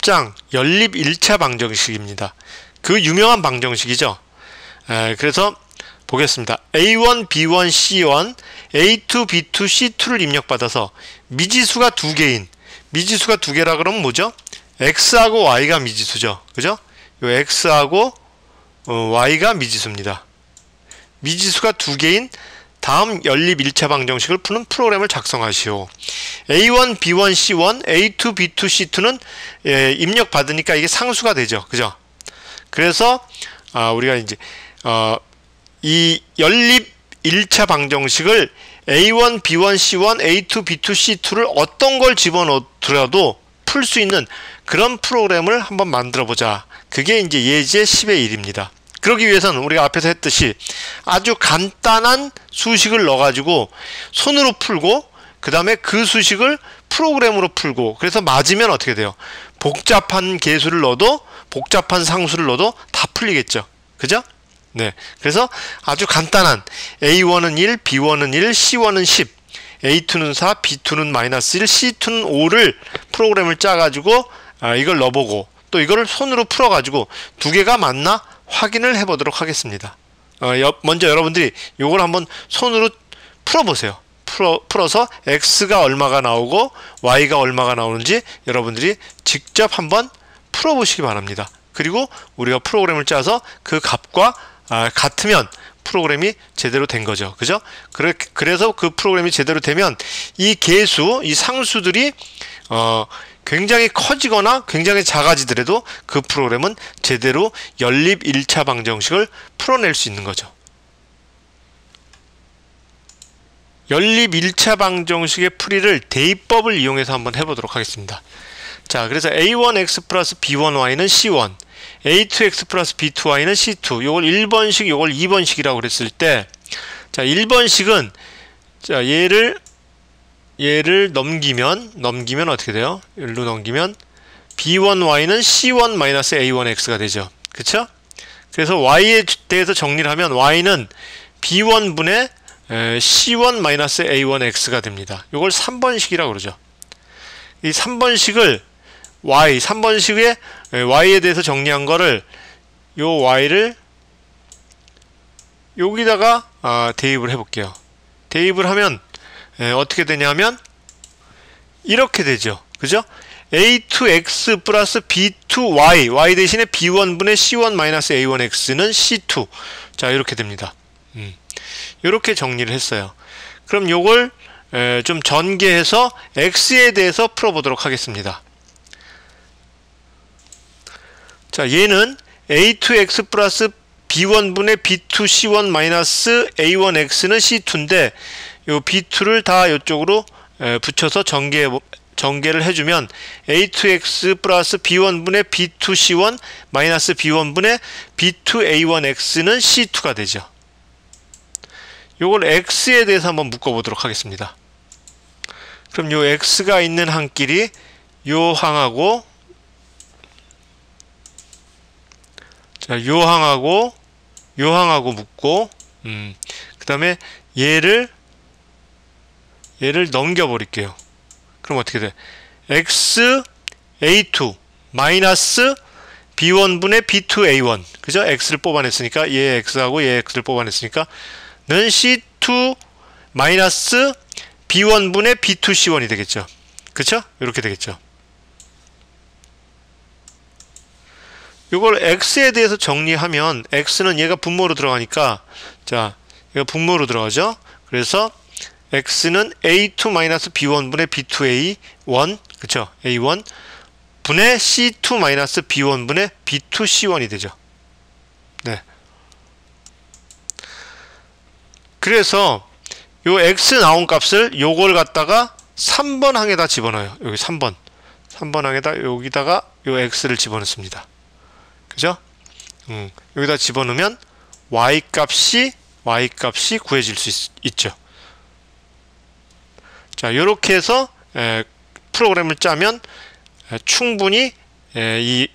10장 연립 1차 방정식입니다. 그 유명한 방정식이죠. 그래서 보겠습니다. A1, B1, C1, A2, B2, C2를 입력받아서 미지수가 두 개라 그러면 뭐죠? X하고 Y가 미지수죠. 그죠? 요 X하고 Y가 미지수입니다. 미지수가 두 개인 다음 연립 1차 방정식을 푸는 프로그램을 작성하시오. A1, B1, C1, A2, B2, C2는 입력받으니까 이게 상수가 되죠. 그죠? 그래서 우리가 이제 이 연립 1차 방정식을 A1, B1, C1, A2, B2, C2를 어떤 걸 집어넣더라도 풀 수 있는 그런 프로그램을 한번 만들어 보자. 그게 이제 예제 10의 1입니다. 그러기 위해서는 우리가 앞에서 했듯이 아주 간단한 수식을 넣어가지고 손으로 풀고 그 다음에 그 수식을 프로그램으로 풀고 그래서 맞으면 어떻게 돼요? 복잡한 계수를 넣어도 복잡한 상수를 넣어도 다 풀리겠죠. 그죠? 네. 그래서 아주 간단한 A1은 1, B1은 1, C1은 10, A2는 4, B2는 마이너스 1, C2는 5를 프로그램을 짜가지고 이걸 넣어보고 또 이거를 손으로 풀어가지고 두 개가 맞나 확인을 해보도록 하겠습니다. 먼저 여러분들이 이걸 한번 손으로 풀어보세요. 풀어서 X가 얼마가 나오고 Y가 얼마가 나오는지 여러분들이 직접 한번 풀어보시기 바랍니다. 그리고 우리가 프로그램을 짜서 그 값과 같으면 프로그램이 제대로 된 거죠. 그죠? 그래서 그 프로그램이 제대로 되면 이 계수, 이 상수들이 굉장히 커지거나 굉장히 작아지더라도 그 프로그램은 제대로 연립 1차 방정식을 풀어낼 수 있는 거죠. 연립 1차 방정식의 풀이를 대입법을 이용해서 한번 해보도록 하겠습니다. 자, 그래서 A1x 플러스 B1y는 C1, A2x 플러스 B2y는 C2. 요걸 1번식, 요걸 2번식이라고 그랬을 때, 자, 1번식은, 자, 얘를 넘기면 어떻게 돼요? 얘로 넘기면 B1y는 C1-A1x가 되죠. 그쵸? 그래서 y에 대해서 정리를 하면 y는 B1분의 C1-A1x가 됩니다. 요걸 3번식이라고 그러죠. 이 3번식을3번식의 y에 대해서 정리한 거를 요 y를 여기다가 대입을 해볼게요. 대입을 하면 어떻게 되냐면 이렇게 되죠. 그죠? A2x 플러스 B2y y 대신에 B1분의 C1-A1x는 C2. 자, 이렇게 됩니다. 이렇게 정리를 했어요. 그럼 요걸 좀 전개해서 x에 대해서 풀어보도록 하겠습니다. 자, 얘는 A2x 플러스 B1분의 B2C1-A1x는 C2인데 요 B2를 다 이쪽으로 붙여서 전개를 해주면 A2x 플러스 B1분의 B2C1 마이너스 B1분의 B2A1x는 C2가 되죠. 요걸 x에 대해서 한번 묶어보도록 하겠습니다. 그럼 요 x가 있는 항끼리 요 항하고 자, 요 항하고 묶고 그 다음에 얘를 넘겨버릴게요. 그럼 어떻게 돼? x a2 마이너스 b1분의 b2a1 그죠? x를 뽑아냈으니까 얘 x하고 얘 x를 뽑아냈으니까 는 c2 마이너스 b1분의 b2c1이 되겠죠. 그쵸? 이렇게 되겠죠. 이걸 x에 대해서 정리하면 x는 얘가 분모로 들어가니까 자, 얘가 분모로 들어가죠. 그래서 x는 a2-b1분의 b2a1 그쵸? a1 분의 c2-b1분의 b2c1이 되죠. 네. 그래서 요 x 나온 값을 요걸 갖다가 3번 항에다 집어넣어요. 여기 3번 항에다 여기다가 요 x를 집어넣습니다. 그죠? 여기다 집어넣으면 y값이 구해질 수 있죠. 자, 요렇게 해서 프로그램을 짜면 충분히 이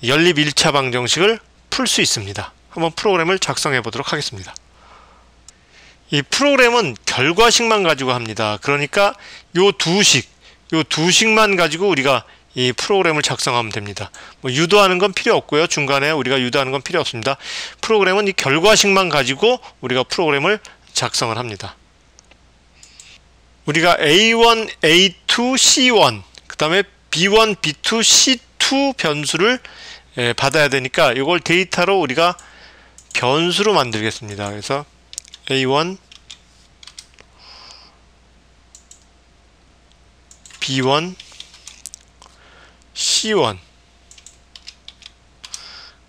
연립 1차 방정식을 풀 수 있습니다. 한번 프로그램을 작성해 보도록 하겠습니다. 이 프로그램은 결과식만 가지고 합니다. 그러니까 요 두 식만 가지고 우리가 이 프로그램을 작성하면 됩니다. 뭐 유도하는 건 필요 없고요. 중간에 우리가 유도하는 건 필요 없습니다. 프로그램은 이 결과식만 가지고 우리가 프로그램을 작성을 합니다. 우리가 A1, A2, C1 그 다음에 B1, B2, C2 변수를 받아야 되니까 이걸 데이터로 우리가 변수로 만들겠습니다. 그래서 A1, B1, C1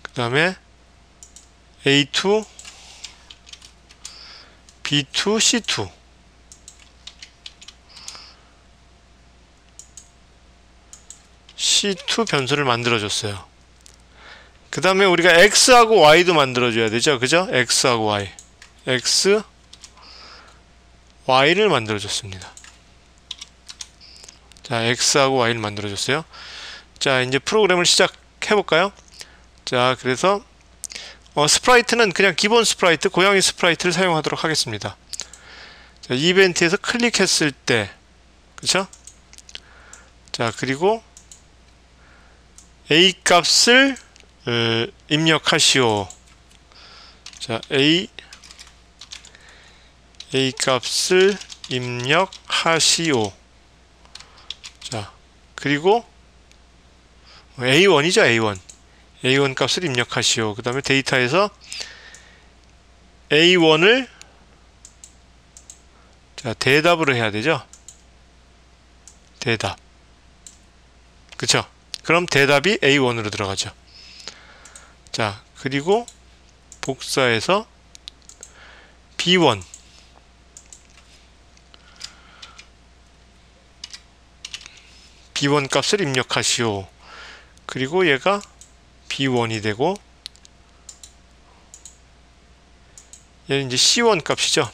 그 다음에 A2, B2, C2 C2 변수를 만들어줬어요. 그 다음에 우리가 X하고 Y도 만들어줘야 되죠. 그죠? X하고 Y. X, Y를 만들어줬습니다. 자, X하고 Y를 만들어줬어요. 자, 이제 프로그램을 시작해볼까요? 자, 그래서 스프라이트는 그냥 기본 스프라이트, 고양이 스프라이트를 사용하도록 하겠습니다. 자, 이벤트에서 클릭했을 때, 그쵸? 자, 그리고 A 값을 입력하시오. 자, A 값을 입력하시오. 자, 그리고 A1이죠, A1. A1 값을 입력하시오. 그 다음에 데이터에서 A1을 자, 대답으로 해야 되죠. 대답. 그쵸? 그럼 대답이 A1으로 들어가죠. 자, 그리고 복사해서 B1 값을 입력하시오. 그리고 얘가 B1이 되고 얘는 이제 C1 값이죠.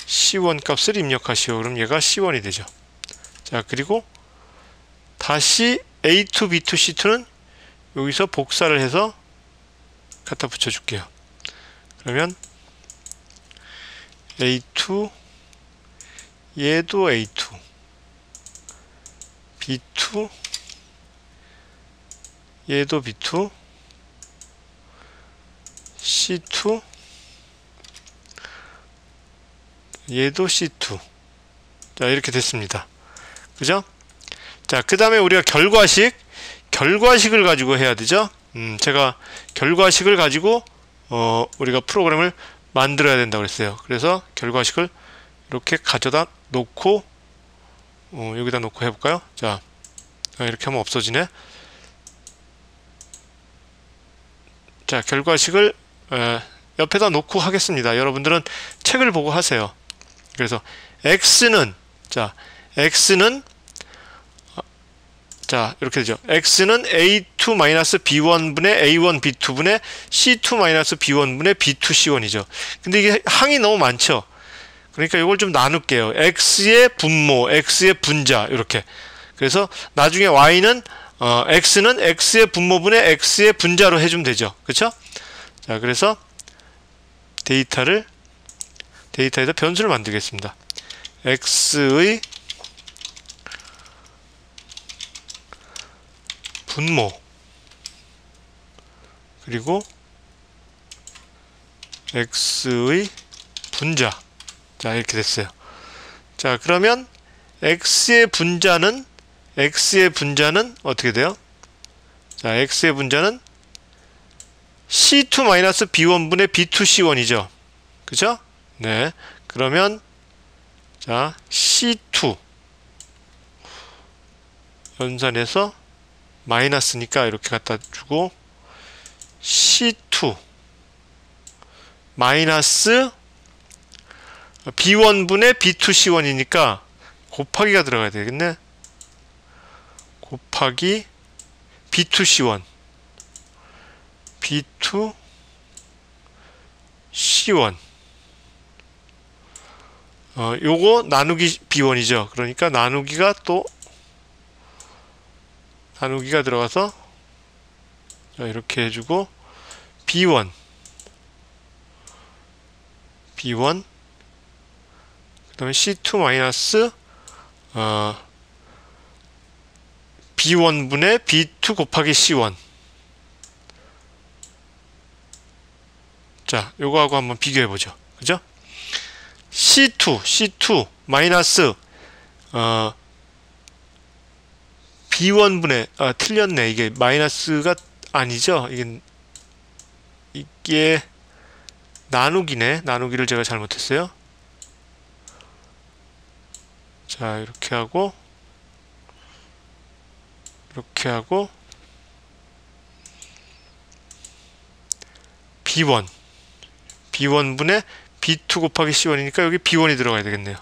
C1 값을 입력하시오. 그럼 얘가 C1이 되죠. 자, 그리고 다시 A2, B2, C2는 여기서 복사를 해서 갖다 붙여줄게요. 그러면 A2 얘도 A2 B2 얘도 B2 C2 얘도 C2 자, 이렇게 됐습니다. 그죠? 자, 그 다음에 우리가 결과식을 가지고 해야 되죠. 제가 결과식을 가지고 우리가 프로그램을 만들어야 된다고 그랬어요. 그래서 결과식을 이렇게 가져다 놓고 여기다 놓고 해볼까요? 자, 이렇게 하면 없어지네. 자, 결과식을 옆에다 놓고 하겠습니다. 여러분들은 책을 보고 하세요. 그래서 X는 자, 이렇게 되죠. X는 A2-B1분의 A1, B2분의 C2-B1분의 B2, C1이죠. 근데 이게 항이 너무 많죠. 그러니까 이걸 좀 나눌게요. X의 분모, X의 분자, 이렇게. 그래서 나중에 Y는, X는 X의 분모분의 X의 분자로 해주면 되죠. 그쵸? 자, 그래서 데이터에서 변수를 만들겠습니다. X의 분모 그리고 X의 분자. 자, 이렇게 됐어요. 자, 그러면 X의 분자는 어떻게 돼요? 자, X의 분자는 C2-B1분의 B2C1이죠. 그죠? 네. 그러면 자, C2 연산해서 마이너스니까 이렇게 갖다 주고 C2 마이너스 B1분의 B2C1이니까 곱하기가 들어가야 되겠네. 곱하기 B2C1 B2C1 요거 나누기 B1이죠. 그러니까 나누기가 들어가서 자, 이렇게 해주고 B1 그 다음에 C2 마이너스 B1분의 B2 곱하기 C1. 자, 요거하고 한번 비교해보죠. 그죠? C2 마이너스 B1분의 틀렸네. 이게 마이너스가 아니죠? 이게 나누기네. 나누기를 제가 잘못했어요. 자, 이렇게 하고 이렇게 하고 B1분의 B2 곱하기 C1이니까 여기 B1이 들어가야 되겠네요.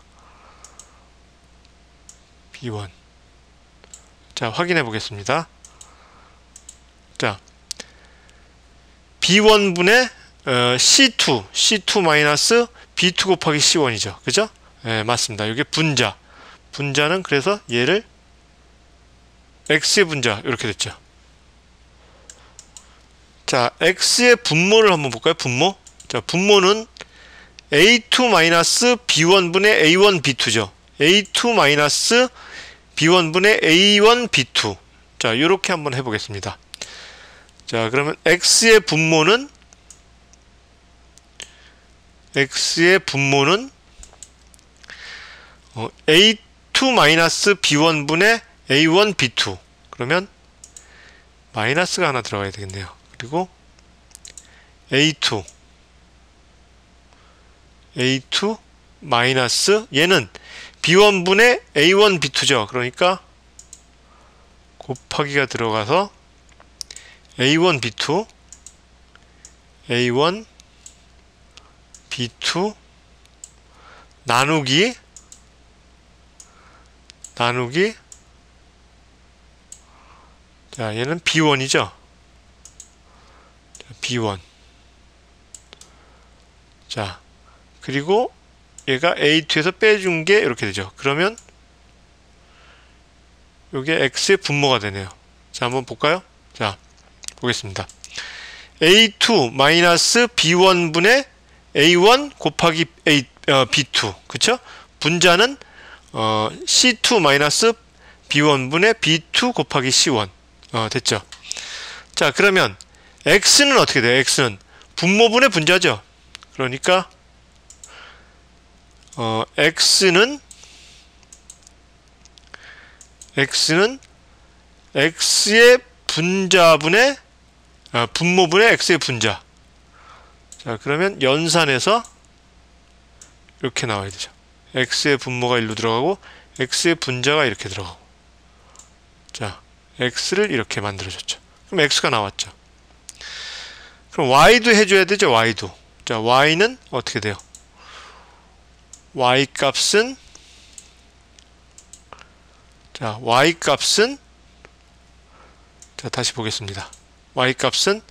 B1. 자, 확인해 보겠습니다. 자, B1분의 C2 마이너스 B2 곱하기 C1이죠. 그죠? 네, 맞습니다. 이게 분자는 그래서 얘를 X의 분자 이렇게 됐죠. 자, X의 분모를 한번 볼까요? 분모. 자, 분모는 A2 마이너스 B1분의 A1 B2죠. A2 마이너스 B1분의 A1 B2. 자, 이렇게 한번 해보겠습니다. 자, 그러면 X의 분모는 A2 마이너스 B1분의 A1 B2. 그러면 마이너스가 하나 들어가야 되겠네요. 그리고 A2 마이너스 얘는 B1분의 A1 B2죠. 그러니까 곱하기가 들어가서 A1 B2 나누기 자, 얘는 B1이죠. B1. 자, 그리고 얘가 A2에서 빼준 게 이렇게 되죠. 그러면 요게 X의 분모가 되네요. 자, 한번 볼까요? 자, 보겠습니다. A2 마이너스 B1분의 A1 곱하기 B2. 그쵸? 분자는 C2 마이너스 B1분의 B2 곱하기 C1. 됐죠? 자, 그러면 X는 어떻게 돼요? X는 분모분의 분자죠? 그러니까 X는 X의 분자분의 분모분의 X의 분자. 자, 그러면 연산해서 이렇게 나와야 되죠. X의 분모가 일로 들어가고 X의 분자가 이렇게 들어가고. 자, X를 이렇게 만들어줬죠. 그럼 X가 나왔죠. 그럼 Y도 해줘야 되죠. Y도. 자, Y는 어떻게 돼요? Y 값은 자, 다시 보겠습니다. Y 값은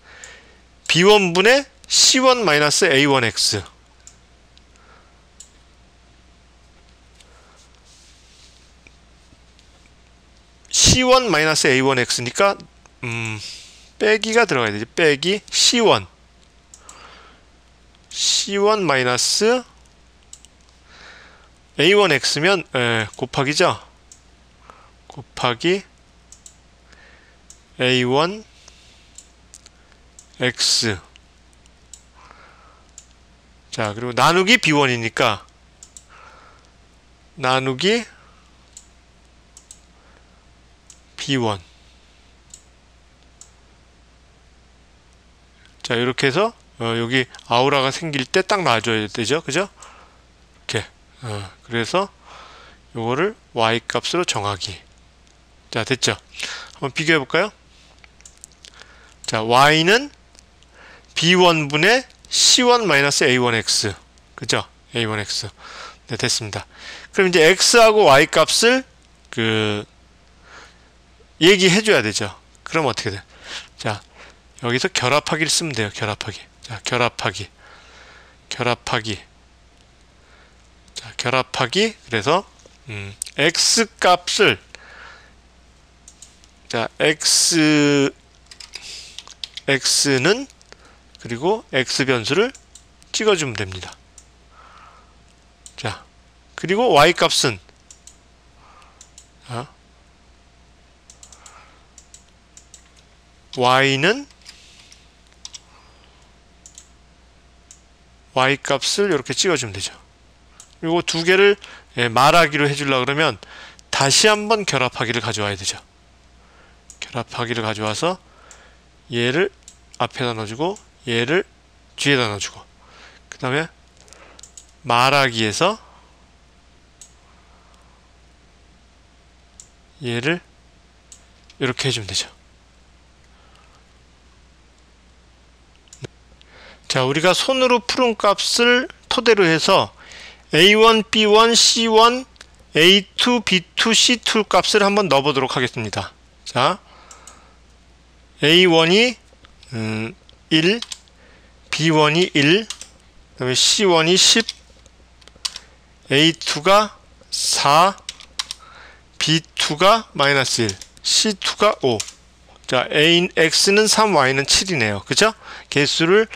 B1분의 C1 마이너스 A1X. C1 마이너스 A1X니까 빼기가 들어가야 되지. 빼기 C1 마이너스 A1X면 곱하기죠. 곱하기 A1X. 자, 그리고 나누기 B1이니까 나누기 B1. 자, 이렇게 해서 여기 아우라가 생길 때 딱 놔줘야 되죠. 그죠? 이렇게. 그래서 요거를 Y 값으로 정하기. 자, 됐죠? 한번 비교해 볼까요? 자, Y는 B1분의 C1 마이너스 A1X. 그죠? A1X. 네, 됐습니다. 그럼 이제 X하고 Y 값을 얘기해 줘야 되죠. 그럼 어떻게 돼? 자, 여기서 결합하기를 쓰면 돼요. 결합하기. 자, 결합하기. 자, 결합하기. 그래서 X 값을 자, X는 그리고 X 변수를 찍어주면 됩니다. 자, 그리고 Y 값은 y는 y 값을 이렇게 찍어주면 되죠. 요거 두 개를 말하기로 해주려고 그러면 다시 한번 결합하기를 가져와야 되죠. 결합하기를 가져와서 얘를 앞에다 넣어주고 얘를 뒤에다 넣어주고 그 다음에 말하기에서 얘를 이렇게 해주면 되죠. 자, 우리가 손으로 푸른 값을 토대로 해서 A1, B1, C1, A2, B2, C2 값을 한번 넣어보도록 하겠습니다. 자, A1이 1, B1이 1, 그 다음에 C1이 10, A2가 4, B2가 마이너스 1, C2가 5. 자, X는 3, Y는 7이네요. 그죠? 개수를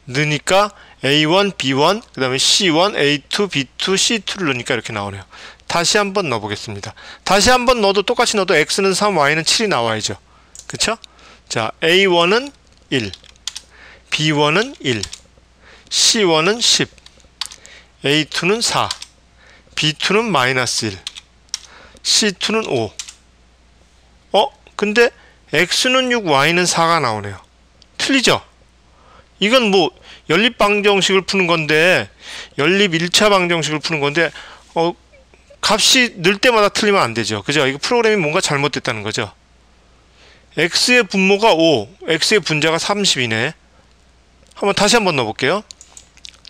넣으니까 A1, B1, 그 다음에 C1, A2, B2, C2를 넣으니까 이렇게 나오네요. 다시 한번 넣어보겠습니다. 다시 한번 넣어도 똑같이 넣어도 X는 3, Y는 7이 나와야죠. 그쵸? 자, A1은 1, B1은 1, C1은 10, A2는 4, B2는 마이너스 1, C2는 5. 근데 X는 6, Y는 4가 나오네요. 틀리죠? 이건 뭐 연립 방정식을 푸는 건데, 연립 1차 방정식을 푸는 건데 값이 늘 때마다 틀리면 안 되죠. 그죠? 이거 프로그램이 뭔가 잘못됐다는 거죠. X의 분모가 5, X의 분자가 30이네. 다시 한번 넣어볼게요.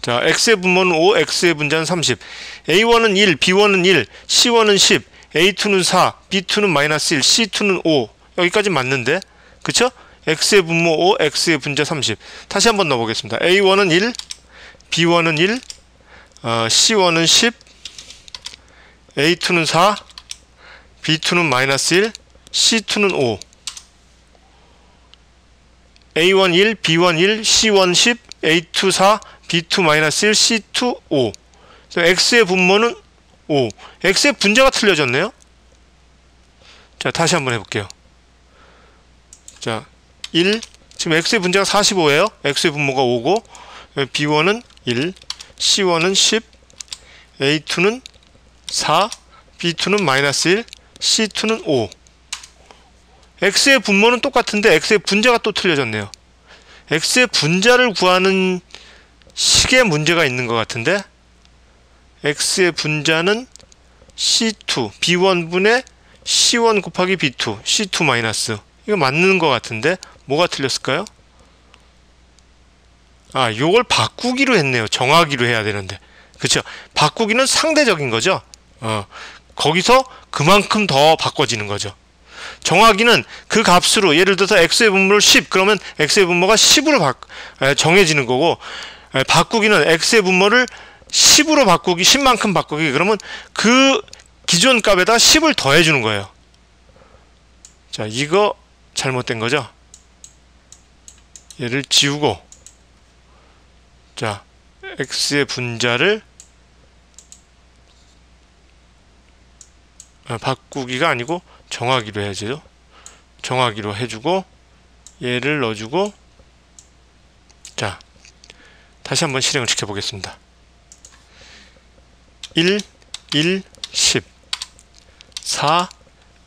자, X의 분모는 5, X의 분자는 30. A1은 1, B1은 1, C1은 10, A2는 4, B2는 마이너스 1, C2는 5. 여기까지 맞는데? 그쵸? X의 분모 5, X의 분자 30. 다시 한번 넣어보겠습니다. A1은 1, B1은 1, C1은 10, A2는 4, B2는 마이너스 1, C2는 5. A1 1, B1 1, C1 10, A2 4, B2 마이너스 1, C2 5. X의 분모는 5. X의 분자가 틀려졌네요. 자, 다시 한번 해볼게요. 자, 1. 지금 X의 분자가 45예요. X의 분모가 5고, B1은 1, C1은 10, A2는 4, B2는 마이너스 1, C2는 5. X의 분모는 똑같은데 X의 분자가 또 틀려졌네요. X의 분자를 구하는 식의 문제가 있는 것 같은데, X의 분자는 C2, B1분의 C1 곱하기 B2, C2 마이너스. 이거 맞는 것 같은데 뭐가 틀렸을까요? 요걸 바꾸기로 했네요. 정하기로 해야 되는데. 그쵸? 바꾸기는 상대적인 거죠. 거기서 그만큼 더 바꿔지는 거죠. 정하기는 그 값으로, 예를 들어서 X의 분모를 10, 그러면 X의 분모가 10으로 정해지는 거고, 바꾸기는 X의 분모를 10으로 바꾸기, 10만큼 바꾸기, 그러면 그 기존 값에다 10을 더해주는 거예요. 자, 이거 잘못된 거죠? 얘를 지우고, 자, X의 분자를 바꾸기가 아니고 정하기로 해야죠. 정하기로 해주고 얘를 넣어주고, 자, 다시 한번 실행을 시켜보겠습니다. 1, 1, 10, 4,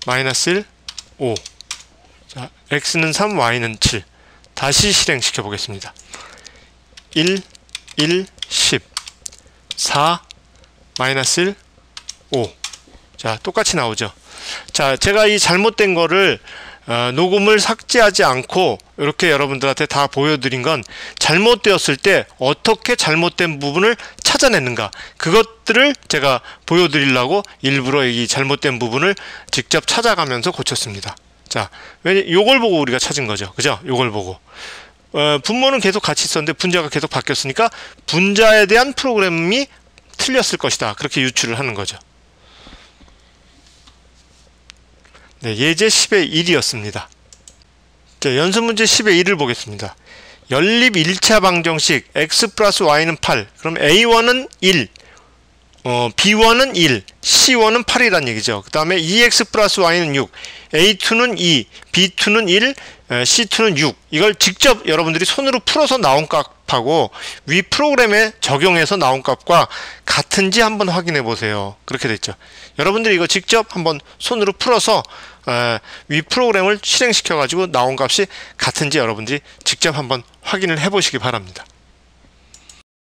마이너스 1, 5. 자, X는 3, Y는 7. 다시 실행시켜 보겠습니다. 1, 1, 10, 4, 마이너스 1, 5. 자, 똑같이 나오죠. 자, 제가 이 잘못된 거를 녹음을 삭제하지 않고 이렇게 여러분들한테 다 보여드린 건, 잘못되었을 때 어떻게 잘못된 부분을 찾아내는가, 그것들을 제가 보여드리려고 일부러 이 잘못된 부분을 직접 찾아가면서 고쳤습니다. 자, 요걸 보고 우리가 찾은 거죠. 그죠? 요걸 보고 분모는 계속 같이 있었는데 분자가 계속 바뀌었으니까 분자에 대한 프로그램이 틀렸을 것이다, 그렇게 유추를 하는 거죠. 네, 예제 10의 1이었습니다. 자, 연습문제 10의 1을 보겠습니다. 연립 1차 방정식 x 플러스 y는 8. 그럼 a1은 1, B1은 1, C1은 8이란 얘기죠. 그 다음에 2x 플러스 y는 6, A2는 2, B2는 1, C2는 6. 이걸 직접 여러분들이 손으로 풀어서 나온 값하고 위 프로그램에 적용해서 나온 값과 같은지 한번 확인해 보세요. 그렇게 됐죠. 여러분들이 이거 직접 한번 손으로 풀어서 위 프로그램을 실행시켜 가지고 나온 값이 같은지 여러분들이 직접 한번 확인을 해 보시기 바랍니다.